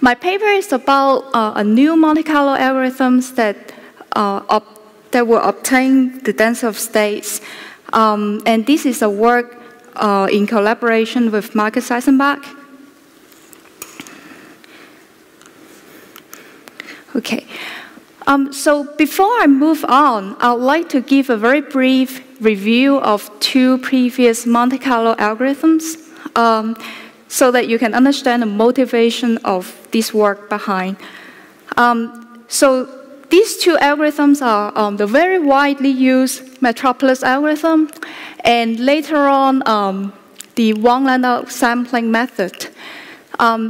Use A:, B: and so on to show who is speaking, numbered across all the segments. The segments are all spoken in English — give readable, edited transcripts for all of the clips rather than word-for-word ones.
A: My paper is about a new Monte Carlo algorithms that will obtain the density of states. And this is a work in collaboration with Marcus Seisenbach. Okay. So before I move on, I'd like to give a very brief review of two previous Monte Carlo algorithms so that you can understand the motivation of this work behind. So these two algorithms are the very widely used Metropolis algorithm and later on the Wang-Landau sampling method.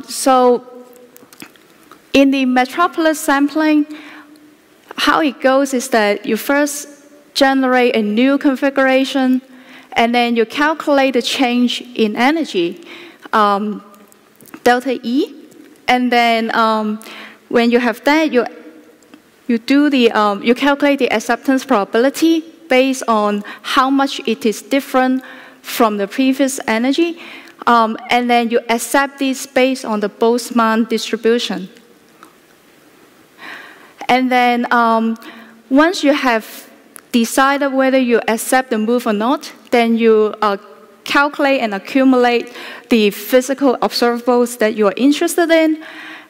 A: So in the Metropolis sampling, how it goes is that you first generate a new configuration, and then you calculate the change in energy, delta E, and then when you have that, you calculate the acceptance probability based on how much it is different from the previous energy, and then you accept this based on the Boltzmann distribution. And then once you have decided whether you accept the move or not, then you calculate and accumulate the physical observables that you are interested in.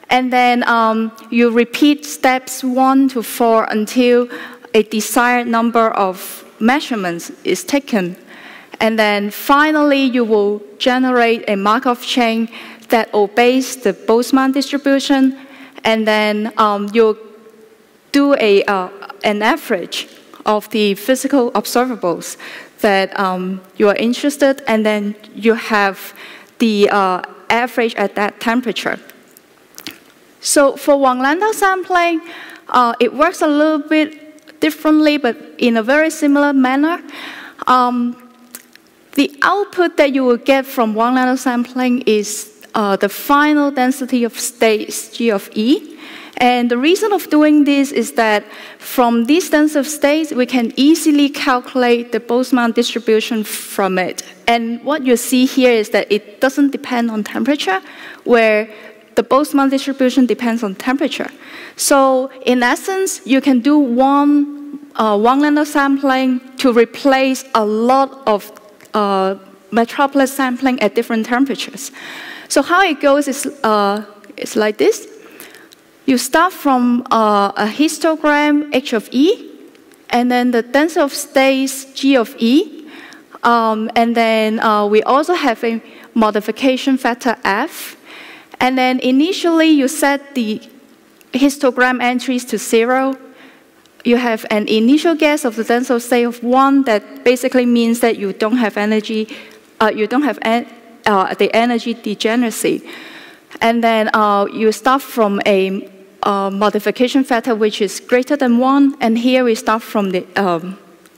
A: And then you repeat steps 1 to 4 until a desired number of measurements is taken. And then finally, you will generate a Markov chain that obeys the Boltzmann distribution. And then you'll do an average of the physical observables that you are interested in, and then you have the average at that temperature. So for Wang-Landau sampling, it works a little bit differently, but in a very similar manner. The output that you will get from Wang-Landau sampling is the final density of states, G of E. And the reason of doing this is that from this density of states, we can easily calculate the Boltzmann distribution from it. And what you see here is that it doesn't depend on temperature, where the Boltzmann distribution depends on temperature. So in essence, you can do one Wang-Landau sampling to replace a lot of Metropolis sampling at different temperatures. So how it goes is like this. You start from a histogram H of E, and then the density of states G of E, and then we also have a modification factor F. And then initially you set the histogram entries to 0. You have an initial guess of the density of state of 1 that basically means that you don't have energy, you don't have the energy degeneracy. And then you start from a modification factor which is greater than 1, and here we start from the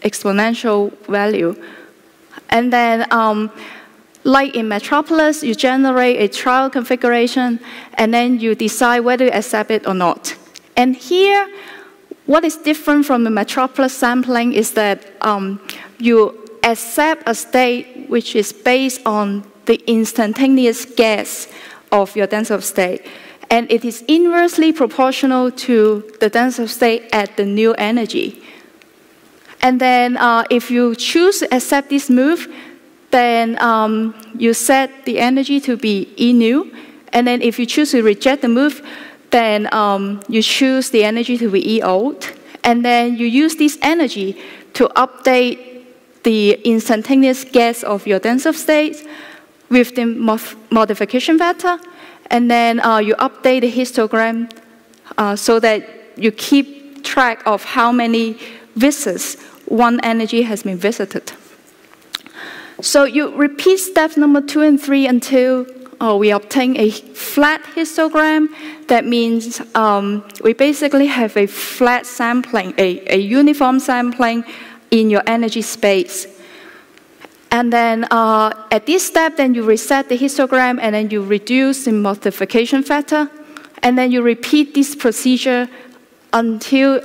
A: exponential value. And then, like in Metropolis, you generate a trial configuration, and then you decide whether you accept it or not. And here, what is different from the Metropolis sampling is that you accept a state which is based on the instantaneous guess of your density of state. And it is inversely proportional to the density of state at the new energy. And then if you choose to accept this move, then you set the energy to be E new. And then if you choose to reject the move, then you choose the energy to be E old. And then you use this energy to update the instantaneous guess of your density of states with the modification factor. And then you update the histogram so that you keep track of how many visits one energy has been visited. So you repeat steps number 2 and 3 until we obtain a flat histogram. That means we basically have a flat sampling, a uniform sampling in your energy space. And then at this step, then you reset the histogram, and then you reduce the modification factor. And then you repeat this procedure until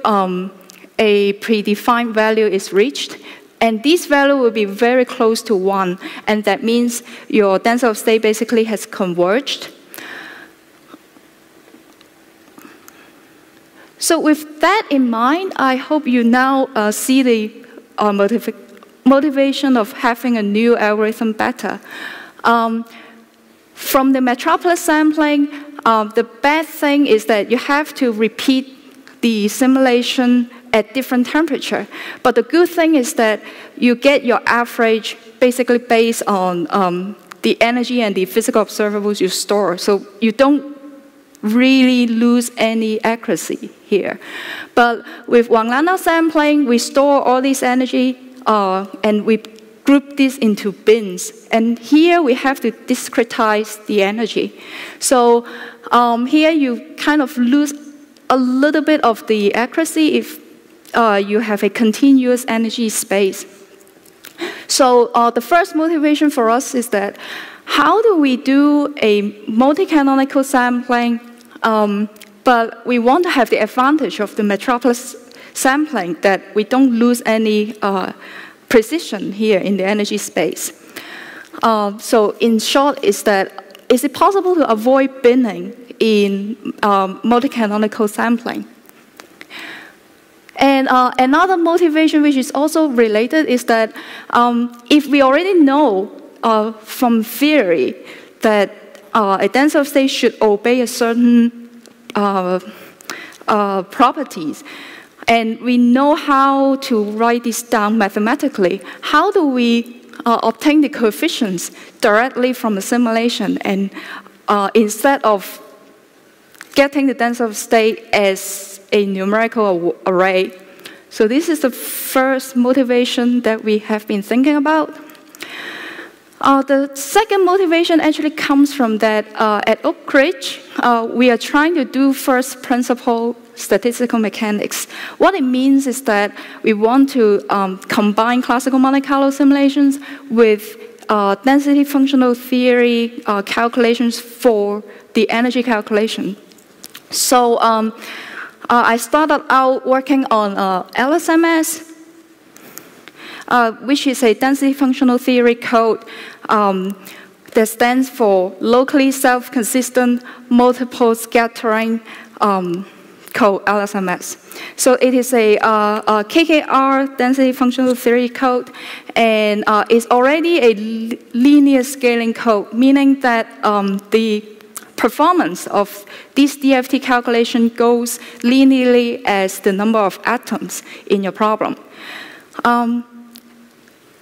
A: a predefined value is reached. And this value will be very close to 1. And that means your density of state basically has converged. So with that in mind, I hope you now see the motivation of having a new algorithm better. From the metropolis sampling, the bad thing is that you have to repeat the simulation at different temperature. But the good thing is that you get your average basically based on the energy and the physical observables you store. So you don't really lose any accuracy here. But with Wang-Landau sampling, we store all this energy and we group this into bins. And here we have to discretize the energy. So here you kind of lose a little bit of the accuracy if you have a continuous energy space. So the first motivation for us is that how do we do a multi-canonical sampling, but we want to have the advantage of the metropolis sampling that we don't lose any precision here in the energy space. So in short, is it possible to avoid binning in multi-canonical sampling? And another motivation which is also related is that if we already know from theory that a dense of state should obey a certain properties, and we know how to write this down mathematically, how do we obtain the coefficients directly from the simulation and instead of getting the dense of state as a numerical array? So this is the first motivation that we have been thinking about. The second motivation actually comes from that at Oak Ridge, we are trying to do first principle statistical mechanics. What it means is that we want to combine classical Monte Carlo simulations with density functional theory calculations for the energy calculation. So I started out working on LSMS, which is a density functional theory code that stands for locally self-consistent multiple scattering code, LSMS. So it is a KKR density functional theory code, and it's already a linear scaling code, meaning that the performance of this DFT calculation goes linearly as the number of atoms in your problem.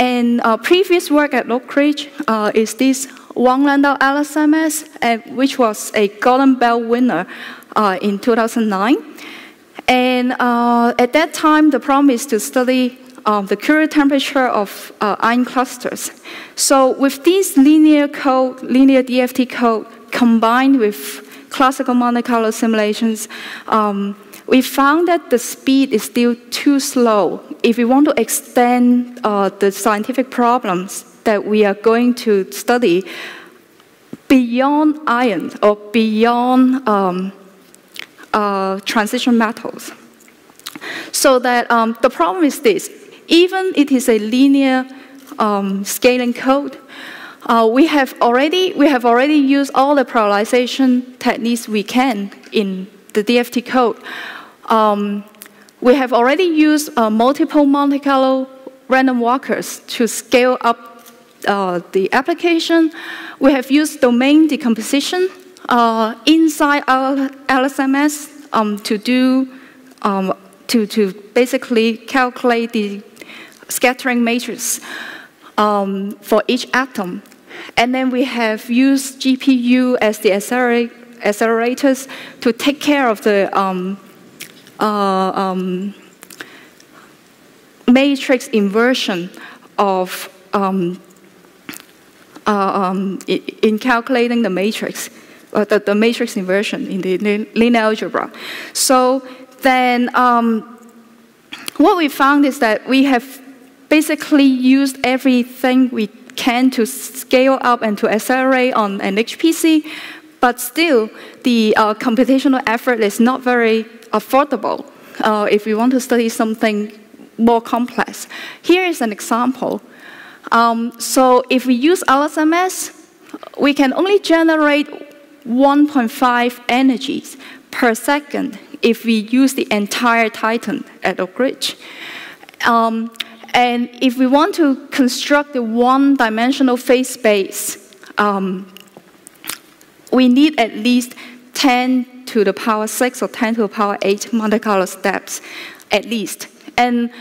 A: And previous work at Oak Ridge is this Wang-Landau LSMS, which was a Golden Bell winner in 2009. And at that time, the problem is to study the Curie temperature of ion clusters. So with this linear code, linear DFT code, combined with classical Monte Carlo simulations, we found that the speed is still too slow. If we want to extend the scientific problems that we are going to study beyond ions or beyond transition metals. So that the problem is this: even it is a linear scaling code, we have already used all the parallelization techniques we can in the DFT code. We have already used multiple Monte Carlo random walkers to scale up the application. We have used domain decomposition inside our LSMS to basically calculate the scattering matrix for each atom. And then we have used GPU as the accelerators to take care of the matrix inversion of in calculating the matrix, the matrix inversion in the linear algebra. So then what we found is that we have basically used everything we can to scale up and to accelerate on an HPC, but still the computational effort is not very affordable if we want to study something more complex. Here is an example. So if we use LSMS, we can only generate 1.5 energies per second if we use the entire Titan at Oak Ridge. And if we want to construct the one-dimensional phase space, we need at least 10 to the power 6 or 10 to the power 8 Monte Carlo steps, at least. And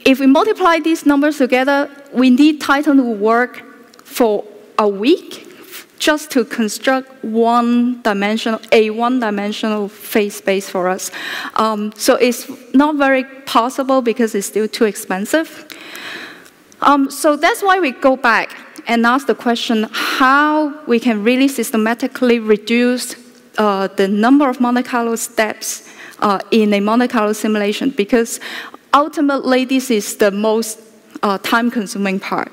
A: if we multiply these numbers together, we need Titan to work for a week just to construct a one-dimensional phase space for us. So it's not very possible because it's still too expensive. So that's why we go back and ask the question how we can really systematically reduce the number of Monte Carlo steps in a Monte Carlo simulation, because ultimately this is the most time-consuming part.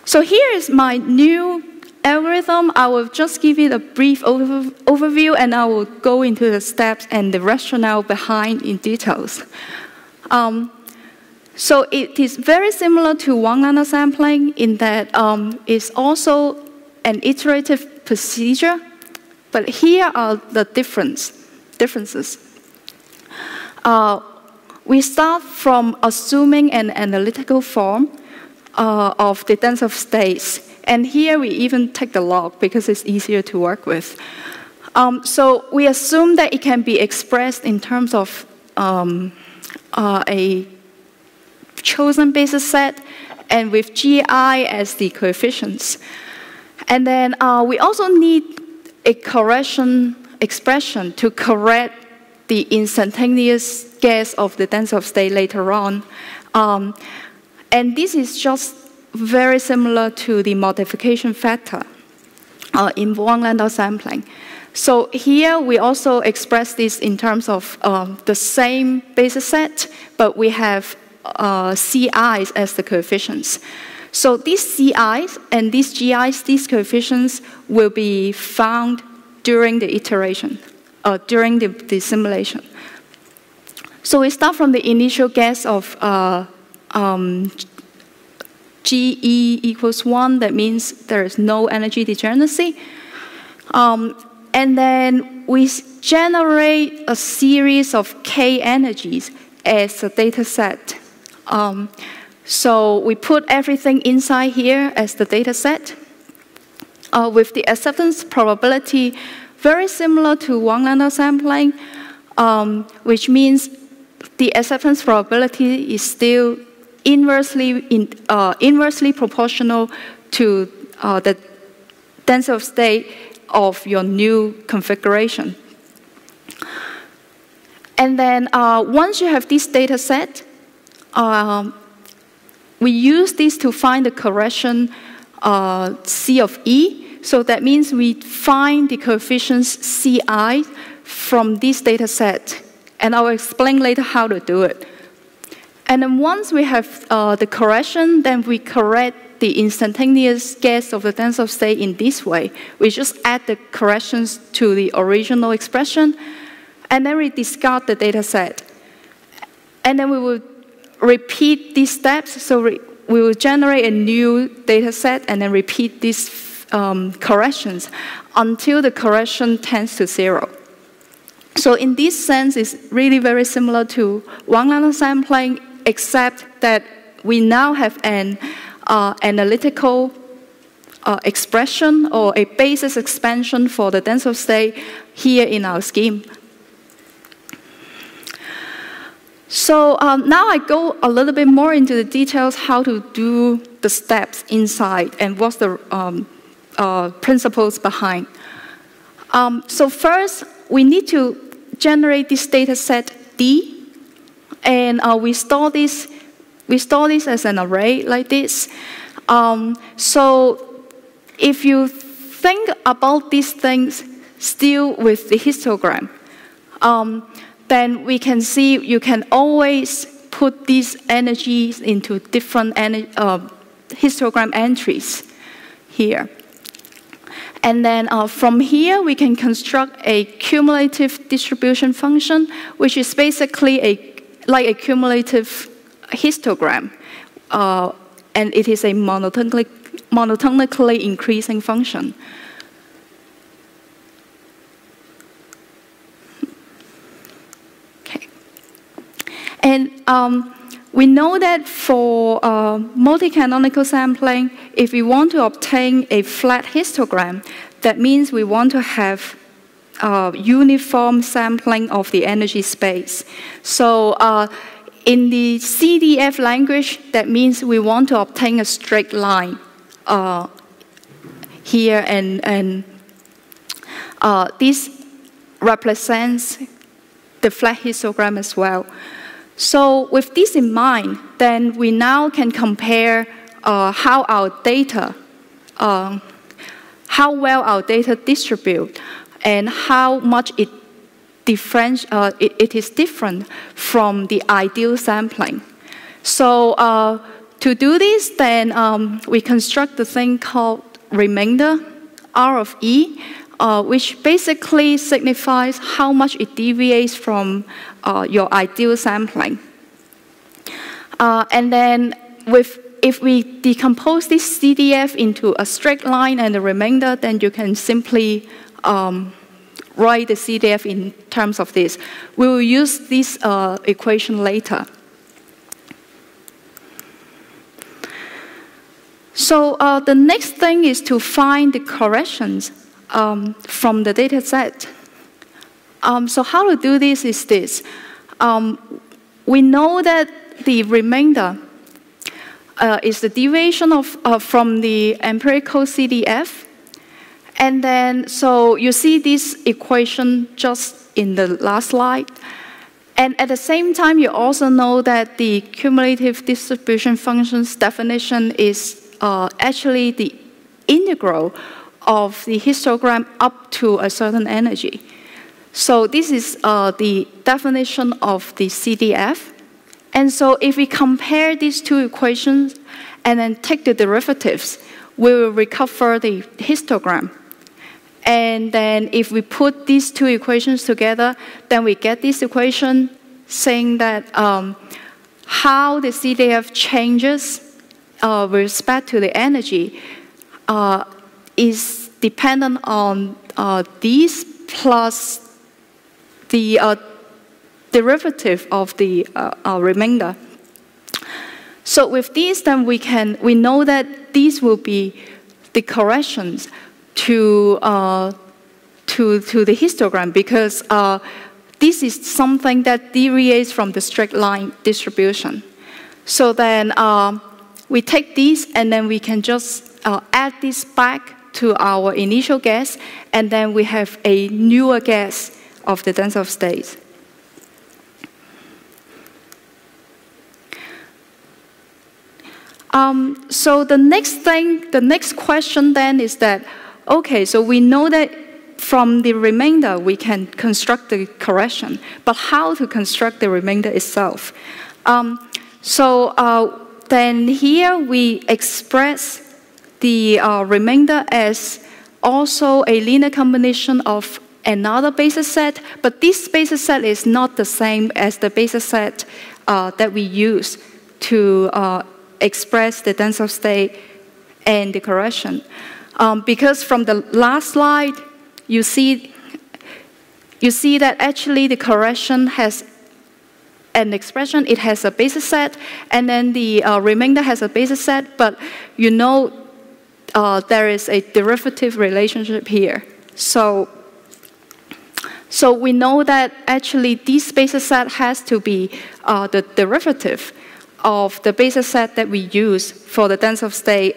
A: So here is my new algorithm. I will just give it a brief overview, and I will go into the steps and the rationale behind in details. So it is very similar to Wang-Landau sampling in that it's also an iterative procedure, but here are the differences. We start from assuming an analytical form of the dense of states. And here we even take the log because it's easier to work with. So we assume that it can be expressed in terms of a chosen basis set and with GI as the coefficients. And then we also need a correction expression to correct the instantaneous guess of the dense of state later on. And this is just very similar to the modification factor in Wang-Landau sampling. So here we also express this in terms of the same basis set, but we have CIs as the coefficients. So these CIs and these GIs, these coefficients, will be found during the iteration, during the simulation. So we start from the initial guess of GE equals 1, that means there is no energy degeneracy. And then we generate a series of K energies as a data set. So we put everything inside here as the data set with the acceptance probability very similar to Wang-Landau sampling, which means the acceptance probability is still inversely proportional to the density of state of your new configuration. And then once you have this data set, we use this to find the correction C of E. So that means we find the coefficients CI from this data set. And I will explain later how to do it. And then once we have the correction, then we correct the instantaneous guess of the density of state in this way. We just add the corrections to the original expression, and then we discard the data set. And then we will repeat these steps. So we will generate a new data set and then repeat these corrections until the correction tends to 0. So in this sense, it's really very similar to Wang-Landau sampling, except that we now have an analytical expression or a basis expansion for the density of state here in our scheme. So now I go a little bit more into the details how to do the steps inside and what's the principles behind. So first, we need to generate this data set D, and we store this as an array like this. So if you think about these things still with the histogram, then we can see you can always put these energies into different histogram entries here. And then from here, we can construct a cumulative distribution function, which is basically like a cumulative histogram. And it is a monotonically increasing function. we know that for multi-canonical sampling, if we want to obtain a flat histogram, that means we want to have uniform sampling of the energy space. So in the CDF language, that means we want to obtain a straight line here, and this represents the flat histogram as well. So with this in mind, then we now can compare how our data, how well our data distribute, and how much it is different from the ideal sampling. So to do this, then we construct the thing called remainder, R of E, which basically signifies how much it deviates from your ideal sampling. And then if we decompose this CDF into a straight line and a remainder, then you can simply write the CDF in terms of this. We will use this equation later. So the next thing is to find the corrections from the data set. So how to do this is this. We know that the remainder is the deviation from the empirical CDF. And then, so you see this equation just in the last slide. And at the same time, you also know that the cumulative distribution function's definition is actually the integral of the histogram up to a certain energy. So this is the definition of the CDF. And so if we compare these two equations and then take the derivatives, we will recover the histogram. And then if we put these two equations together, then we get this equation saying that how the CDF changes with respect to the energy is dependent on these plus the derivative of the remainder. So with these, then we know that these will be the corrections to the histogram, because this is something that deviates from the straight line distribution. So then we take these, and then we can just add this back to our initial guess, and then we have a newer guess of the tensor of states. So the next question then is that, okay, so we know that from the remainder we can construct the correction, but how to construct the remainder itself? Then here we express the remainder as also a linear combination of another basis set, but this basis set is not the same as the basis set that we use to express the tensor of state and the correction. Because from the last slide, you see that actually the correction has an expression. It has a basis set, and then the remainder has a basis set, but you know there is a derivative relationship here. So we know that actually this basis set has to be the derivative of the basis set that we use for the tensor of state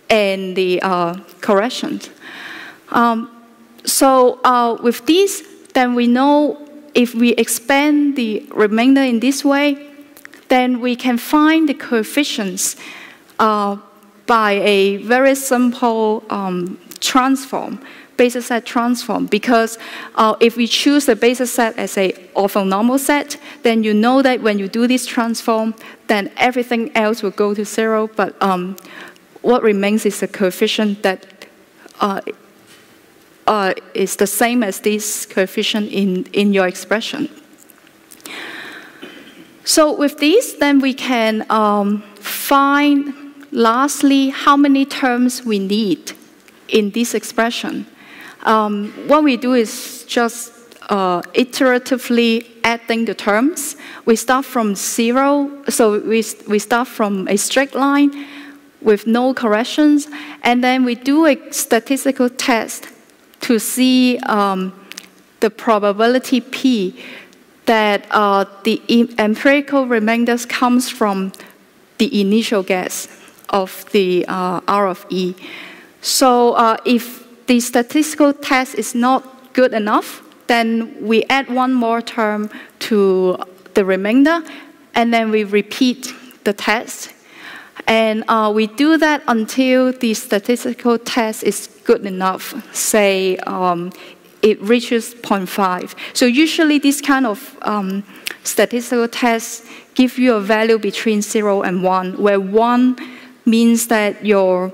A: and the corrections. With these, then we know if we expand the remainder in this way, then we can find the coefficients by a very simple transform, basis set transform. Because if we choose the basis set as an orthonormal set, then you know that when you do this transform, then everything else will go to 0. But what remains is a coefficient that is the same as this coefficient in your expression. So with this, then we can find, lastly, how many terms we need in this expression. What we do is just iteratively adding the terms. We start from 0, so we start from a straight line with no corrections, and then we do a statistical test to see the probability P that the empirical remainders comes from the initial guess of the R of E. So if the statistical test is not good enough, then we add one more term to the remainder, and then we repeat the test. And we do that until the statistical test is good enough, say it reaches 0.5. So usually this kind of statistical tests give you a value between 0 and 1, where 1 means that your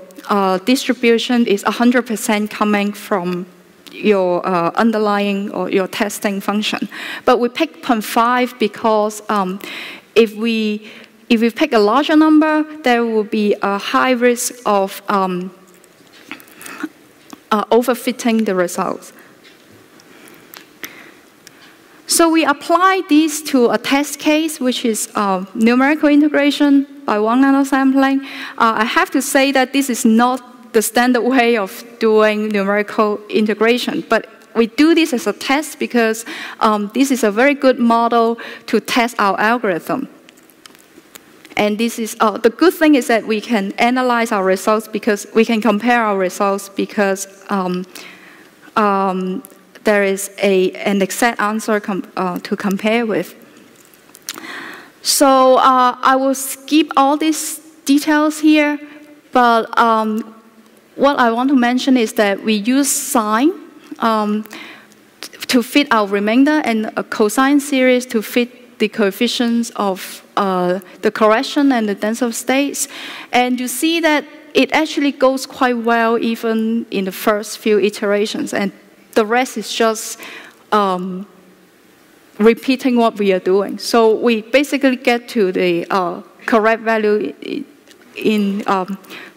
A: distribution is 100% coming from your underlying or your testing function. But we pick 0.5 because if we pick a larger number, there will be a high risk of overfitting the results. So we apply this to a test case, which is numerical integration by Wang-Landau sampling. I have to say that this is not the standard way of doing numerical integration, but we do this as a test because this is a very good model to test our algorithm. And this is the good thing is that we can analyze our results because we can compare our results because there is an exact answer to compare with. So I will skip all these details here, but what I want to mention is that we use sign to fit our remainder and a cosine series to fit the coefficients of the correction and the density of states. And you see that it actually goes quite well even in the first few iterations. And the rest is just repeating what we are doing. So we basically get to the correct value in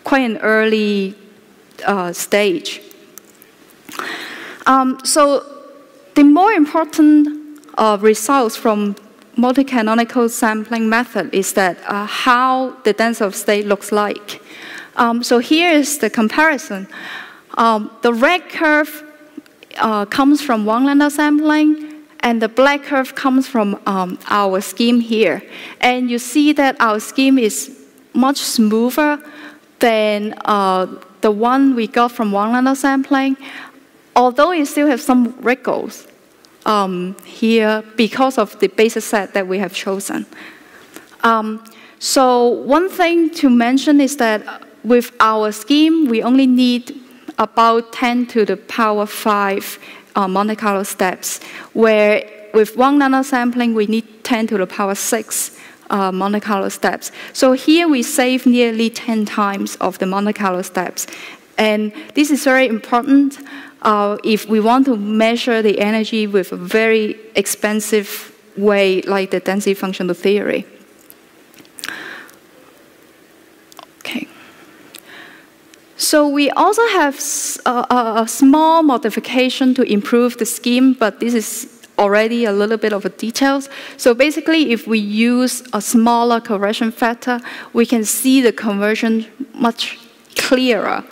A: quite an early stage. So the more important results from multi-canonical sampling method is that how the density of state looks like. So here is the comparison. The red curve comes from Wang-Landau sampling, and the black curve comes from our scheme here. And you see that our scheme is much smoother than the one we got from Wang-Landau sampling, although it still has some wrinkles here because of the basis set that we have chosen. So one thing to mention is that with our scheme, we only need about 10 to the power 5 Monte Carlo steps, where with Wang-Landau sampling, we need 10 to the power 6 Monte Carlo steps. So here we save nearly 10 times of the Monte Carlo steps. And this is very important if we want to measure the energy with a very expensive way, like the density functional theory. Okay. So we also have a small modification to improve the scheme, but this is already a little bit of a details. So basically, if we use a smaller correction factor, we can see the conversion much clearer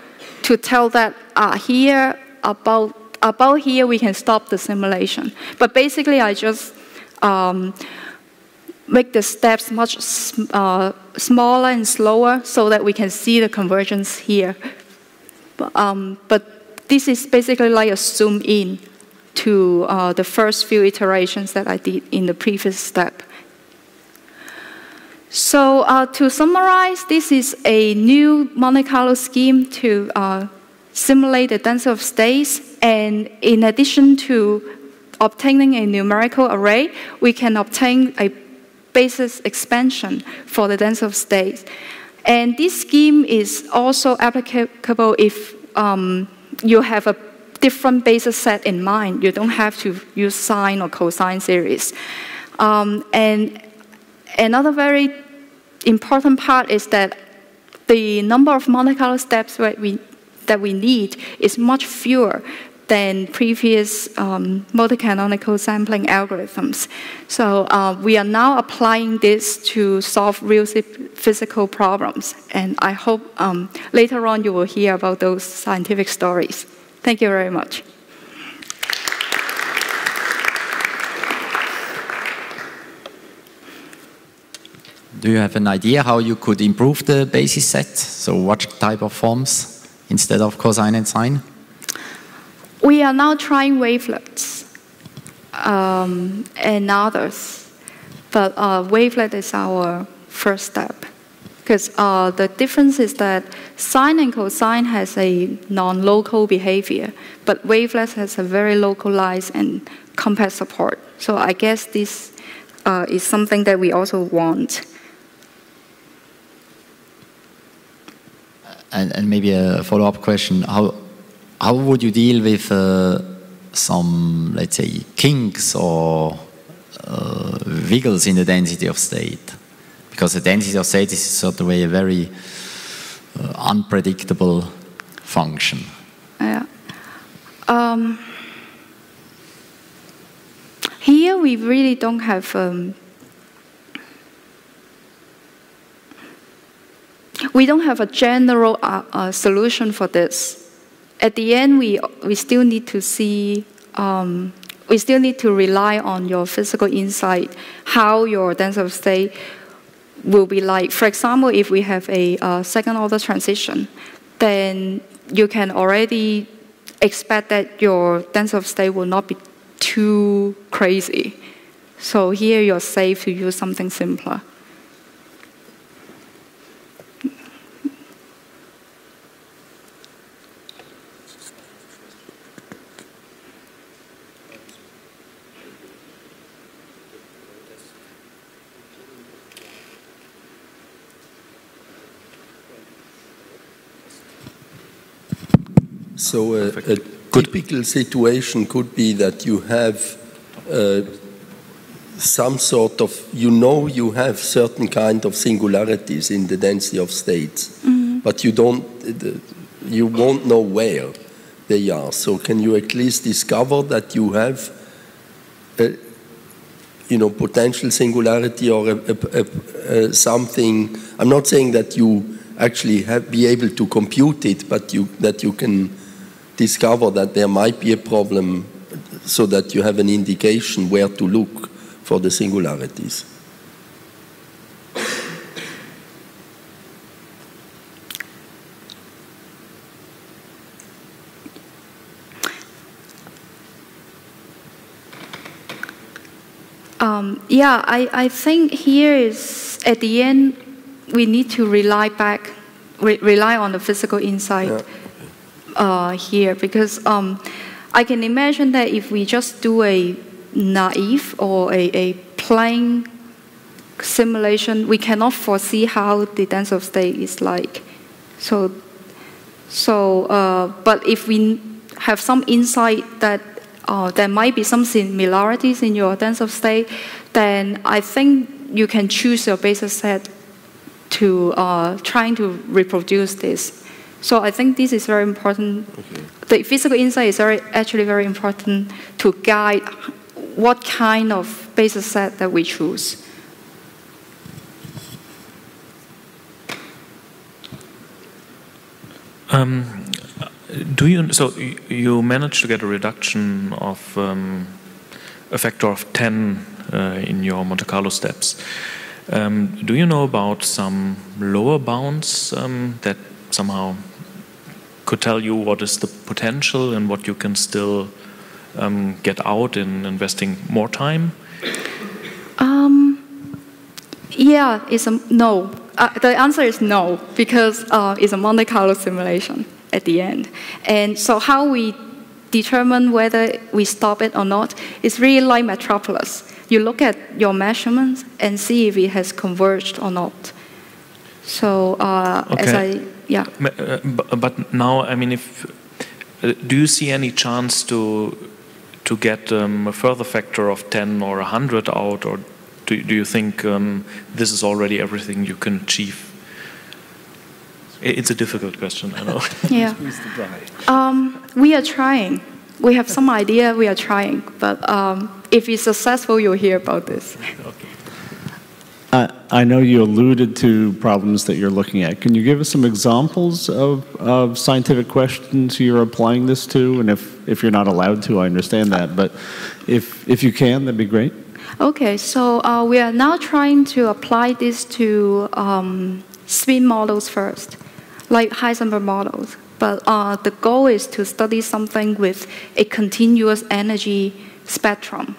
A: to tell that here, about here, we can stop the simulation. But basically, I just make the steps much smaller and slower so that we can see the convergence here. But this is basically like a zoom in to the first few iterations that I did in the previous step. So to summarize, this is a new Monte Carlo scheme to simulate the density of states. And in addition to obtaining a numerical array, we can obtain a basis expansion for the density of states. And this scheme is also applicable if you have a different basis set in mind. You don't have to use sine or cosine series. And another very important part is that the number of Monte Carlo steps that we need is much fewer than previous multi-canonical sampling algorithms. So we are now applying this to solve real physical problems. And I hope later on you will hear about those scientific stories. Thank you very much.
B: Do you have an idea how you could improve the basis set? So what type of forms instead of cosine and sine?
A: We are now trying wavelets and others, but wavelet is our first step. Because the difference is that sine and cosine has a non-local behavior, but wavelet has a very localized and compact support. So I guess this is something that we also want.
B: And maybe a follow-up question, how would you deal with some, let's say, kinks or wiggles in the density of state? Because the density of state is sort of a very unpredictable function.
A: Yeah. Here we really don't have we don't have a general solution for this. At the end, we still need to see, we still need to rely on your physical insight, how your density of state will be like. For example, if we have a second order transition, then you can already expect that your density of state will not be too crazy. So here you're safe to use something simpler.
C: So a typical situation could be that you have some sort of, you have certain kind of singularities in the density of states, but you won't know where they are. So can you at least discover that you have potential singularity or something? I'm not saying that you actually be able to compute it, but that you can discover that there might be a problem so that you have an indication where to look for the singularities.
A: Yeah, I think here is, at the end, we need to rely on the physical insight here, because I can imagine that if we just do a naive or a plain simulation, we cannot foresee how the density of state is like. But if we have some insight that there might be some similarities in your density of state, then I think you can choose your basis set to trying to reproduce this. So I think this is very important. Okay. The physical insight is actually very important to guide what kind of basis set that we choose.
D: So you managed to get a reduction of a factor of 10 in your Monte Carlo steps. Do you know about some lower bounds that somehow could tell you what is the potential and what you can still get out in investing more time?
A: Yeah, it's a no. The answer is no, because it's a Monte Carlo simulation at the end. And so how we determine whether we stop it or not is really like Metropolis. You look at your measurements and see if it has converged or not. So
D: okay. But now, I mean, do you see any chance to get a further factor of 10 or 100 out, or do you think this is already everything you can achieve? It's a difficult question, I know.
A: Yeah. We are trying. We have some idea, we are trying, but if it's successful, you'll hear about this.
E: I know you alluded to problems that you're looking at. Can you give us some examples of scientific questions you're applying this to? And if you're not allowed to, I understand that, but if you can, that'd be great.
A: Okay, so we are now trying to apply this to spin models first, like Heisenberg models. But the goal is to study something with a continuous energy spectrum,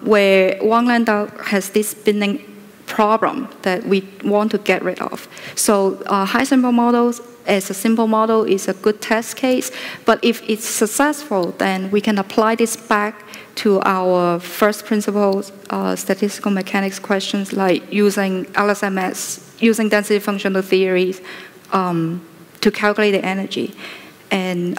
A: where Wang-Landau has this spinning problem that we want to get rid of. So Heisenberg models as a simple model is a good test case, but if it's successful, then we can apply this back to our first principles statistical mechanics questions, like using LSMS, using density functional theories to calculate the energy. And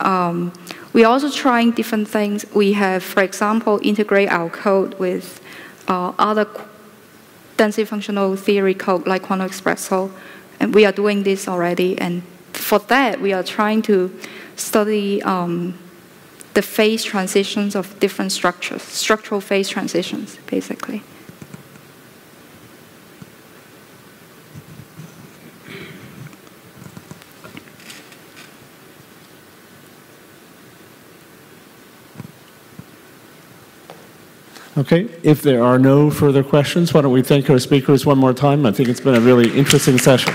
A: we're also trying different things. We have, for example, integrate our code with other density functional theory code like quantum espresso, and we are doing this already. And for that, we are trying to study the phase transitions of different structures, structural phase transitions, basically.
E: Okay, if there are no further questions, why don't we thank our speakers one more time? I think it's been a really interesting session.